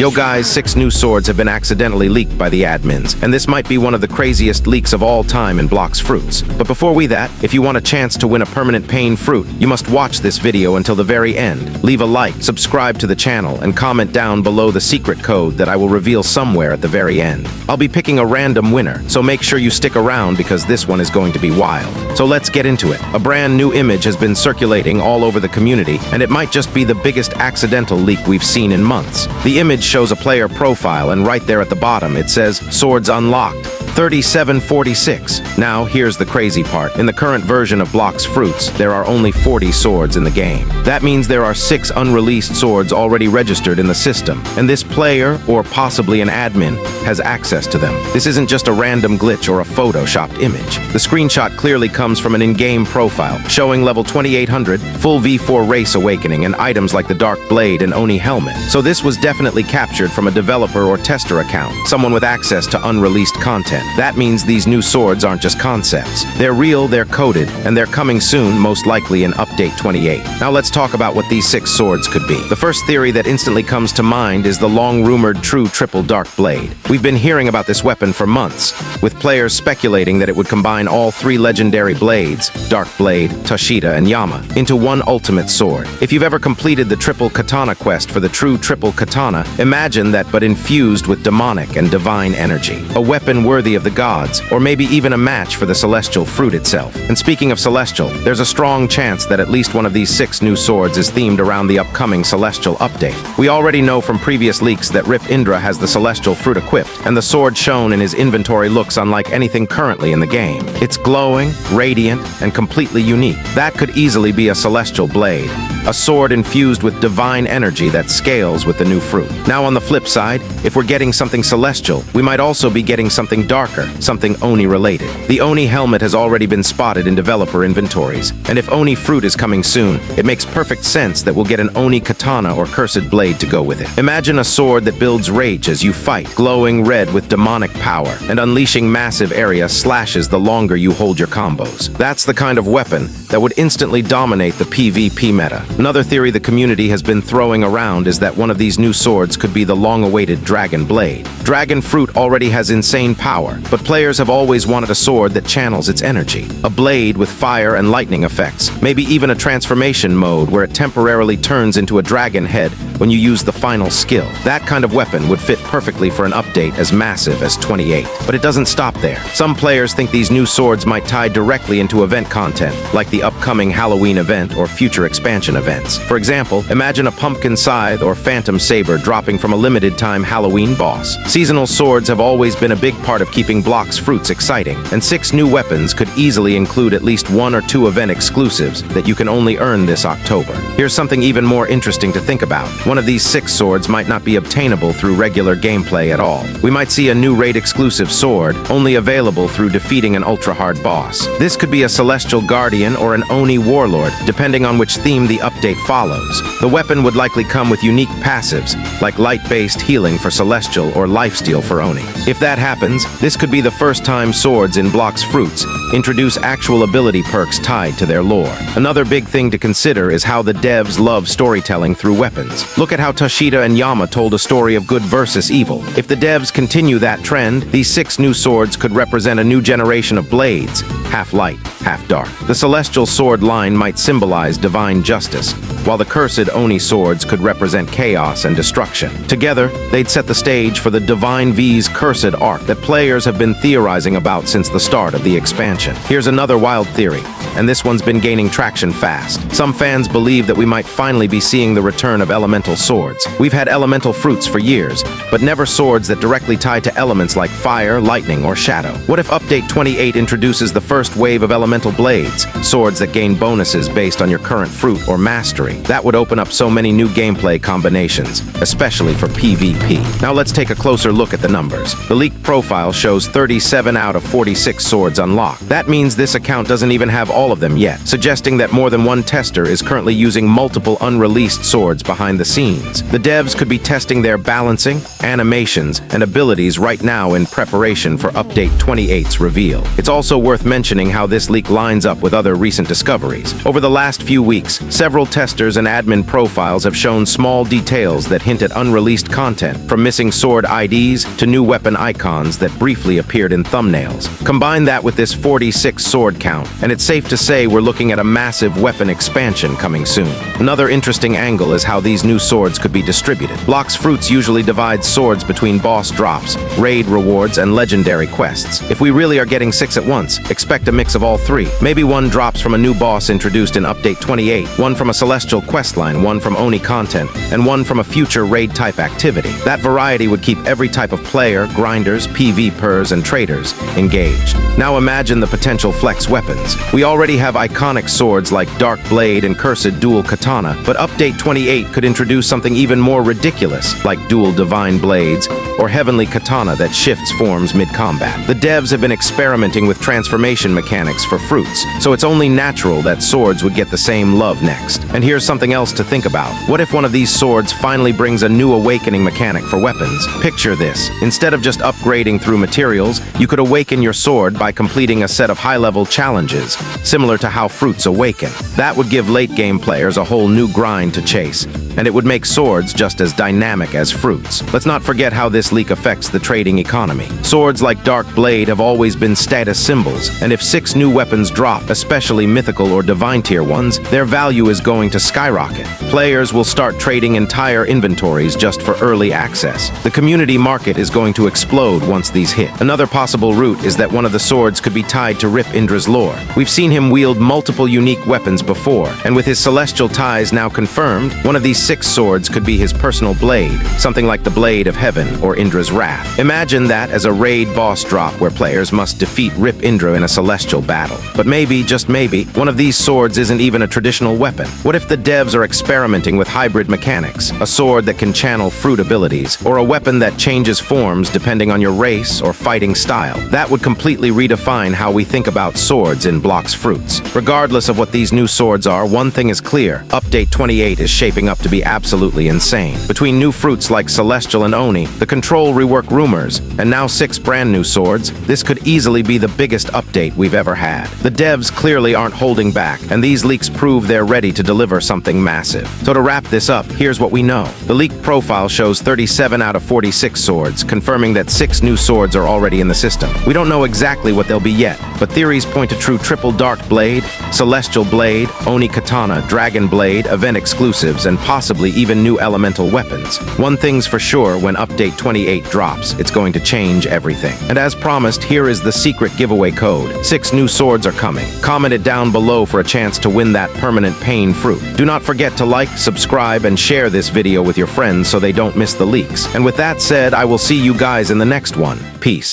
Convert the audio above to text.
Yo guys, 6 new swords have been accidentally leaked by the admins, and this might be one of the craziest leaks of all time in Blox Fruits. But before that, if you want a chance to win a permanent pain fruit, you must watch this video until the very end. Leave a like, subscribe to the channel, and comment down below the secret code that I will reveal somewhere at the very end. I'll be picking a random winner, so make sure you stick around because this one is going to be wild. So let's get into it. A brand new image has been circulating all over the community, and it might just be the biggest accidental leak we've seen in months. The image shows a player profile, and right there at the bottom it says, "Swords unlocked. 3746. Now, here's the crazy part. In the current version of Blox Fruits, there are only 40 swords in the game. That means there are 6 unreleased swords already registered in the system, and this player, or possibly an admin, has access to them. This isn't just a random glitch or a photoshopped image. The screenshot clearly comes from an in-game profile, showing level 2800, full V4 Race Awakening, and items like the Dark Blade and Oni Helmet. So this was definitely captured from a developer or tester account, someone with access to unreleased content. That means these new swords aren't just concepts. They're real, they're coded, and they're coming soon, most likely in Update 28. Now let's talk about what these 6 swords could be. The first theory that instantly comes to mind is the long-rumored true triple Dark Blade. We've been hearing about this weapon for months, with players speculating that it would combine all 3 legendary blades, Dark Blade, Toshida, and Yama, into one ultimate sword. If you've ever completed the triple katana quest for the true triple katana, imagine that but infused with demonic and divine energy. A weapon worthy of the gods, or maybe even a match for the celestial fruit itself. And speaking of celestial, there's a strong chance that at least one of these 6 new swords is themed around the upcoming celestial update. We already know from previous leaks that Rip Indra has the celestial fruit equipped, and the sword shown in his inventory looks unlike anything currently in the game. It's glowing, radiant, and completely unique. That could easily be a celestial blade, a sword infused with divine energy that scales with the new fruit. Now on the flip side, if we're getting something celestial, we might also be getting something darker, something Oni related. The Oni helmet has already been spotted in developer inventories, and if Oni fruit is coming soon, it makes perfect sense that we'll get an Oni katana or cursed blade to go with it. Imagine a sword that builds rage as you fight, glowing red with demonic power, and unleashing massive area slashes the longer you hold your combos. That's the kind of weapon that would instantly dominate the PvP meta. Another theory the community has been throwing around is that one of these new swords could be the long-awaited Dragon Blade. Dragon fruit already has insane power, but players have always wanted a sword that channels its energy. A blade with fire and lightning effects, maybe even a transformation mode where it temporarily turns into a dragon head when you use the final skill. That kind of weapon would fit perfectly for an update as massive as 28. But it doesn't stop there. Some players think these new swords might tie directly into event content, like the upcoming Halloween event or future expansion events. For example, imagine a pumpkin scythe or phantom saber dropping from a limited-time Halloween boss. Seasonal swords have always been a big part of keeping Blox Fruits exciting, and 6 new weapons could easily include at least 1 or 2 event exclusives that you can only earn this October. Here's something even more interesting to think about. One of these 6 swords might not be obtainable through regular gameplay at all. We might see a new raid-exclusive sword, only available through defeating an ultra-hard boss. This could be a Celestial Guardian or an Oni Warlord, depending on which theme the update follows. The weapon would likely come with unique passives, like light-based healing for Celestial or lifesteal for Oni. If that happens, this could be the first time swords in Blox Fruits introduce actual ability perks tied to their lore. Another big thing to consider is how the devs love storytelling through weapons. Look at how Toshida and Yama told a story of good versus evil. If the devs continue that trend, these 6 new swords could represent a new generation of blades, half light, half dark. The celestial sword line might symbolize divine justice, while the cursed Oni swords could represent chaos and destruction. Together, they'd set the stage for the Divine V's cursed arc that players have been theorizing about since the start of the expansion. Here's another wild theory, and this one's been gaining traction fast. Some fans believe that we might finally be seeing the return of elemental swords. We've had elemental fruits for years, but never swords that directly tie to elements like fire, lightning, or shadow. What if Update 28 introduces the first wave of elemental blades, swords that gain bonuses based on your current fruit or mastery? That would open up so many new gameplay combinations, especially for PvP. Now let's take a closer look at the numbers. The leaked profile shows 37 out of 46 swords unlocked. That means this account doesn't even have all all of them yet, suggesting that more than one tester is currently using multiple unreleased swords behind the scenes. The devs could be testing their balancing, animations, and abilities right now in preparation for Update 28's reveal. It's also worth mentioning how this leak lines up with other recent discoveries. Over the last few weeks, several testers and admin profiles have shown small details that hint at unreleased content, from missing sword IDs to new weapon icons that briefly appeared in thumbnails. Combine that with this 46 sword count, and it's safe to say we're looking at a massive weapon expansion coming soon. Another interesting angle is how these new swords could be distributed. Blox Fruits usually divides swords between boss drops, raid rewards, and legendary quests. If we really are getting 6 at once, expect a mix of all three. Maybe one drops from a new boss introduced in Update 28, one from a celestial questline, one from Oni content, and one from a future raid-type activity. That variety would keep every type of player, grinders, PvPers, and traders engaged. Now imagine the potential flex weapons. We already have iconic swords like Dark Blade and Cursed Dual Katana, but Update 28 could introduce something even more ridiculous, like Dual Divine Blades or Heavenly Katana that shifts forms mid-combat. The devs have been experimenting with transformation mechanics for fruits, so it's only natural that swords would get the same love next. And here's something else to think about. What if one of these swords finally brings a new awakening mechanic for weapons? Picture this. Instead of just upgrading through materials, you could awaken your sword by completing a set of high-level challenges, similar to how fruits awaken. That would give late-game players a whole new grind to chase, and it would make swords just as dynamic as fruits. Let's not forget how this leak affects the trading economy. Swords like Dark Blade have always been status symbols, and if 6 new weapons drop, especially mythical or divine tier ones, their value is going to skyrocket. Players will start trading entire inventories just for early access. The community market is going to explode once these hit. Another possible route is that one of the swords could be tied to Rip Indra's lore. We've seen him wield multiple unique weapons before, and with his celestial ties now confirmed, one of these 6 swords could be his personal blade, something like the Blade of Heaven or Indra's Wrath. Imagine that as a raid boss drop where players must defeat Rip Indra in a celestial battle. But maybe, just maybe, one of these swords isn't even a traditional weapon. What if the devs are experimenting with hybrid mechanics? A sword that can channel fruit abilities, or a weapon that changes forms depending on your race or fighting style. That would completely redefine how we think about swords in Blox Fruits. Regardless of what these new swords are, one thing is clear. Update 28 is shaping up to be absolutely insane. Between new fruits like Celestial and Oni, the Control rework rumors, and now 6 brand new swords, this could easily be the biggest update we've ever had. The devs clearly aren't holding back, and these leaks prove they're ready to deliver something massive. So to wrap this up, here's what we know. The leaked profile shows 37 out of 46 swords, confirming that 6 new swords are already in the system. We don't know exactly what they'll be yet, but theories point to true triple Dark Blade, Celestial Blade, Oni Katana, Dragon Blade, event exclusives, and possibly even new elemental weapons. One thing's for sure, when Update 28 drops, it's going to change everything. And as promised, here is the secret giveaway code. 6 new swords are coming. Comment it down below for a chance to win that permanent pain fruit. Do not forget to like, subscribe, and share this video with your friends so they don't miss the leaks. And with that said, I will see you guys in the next one. Peace.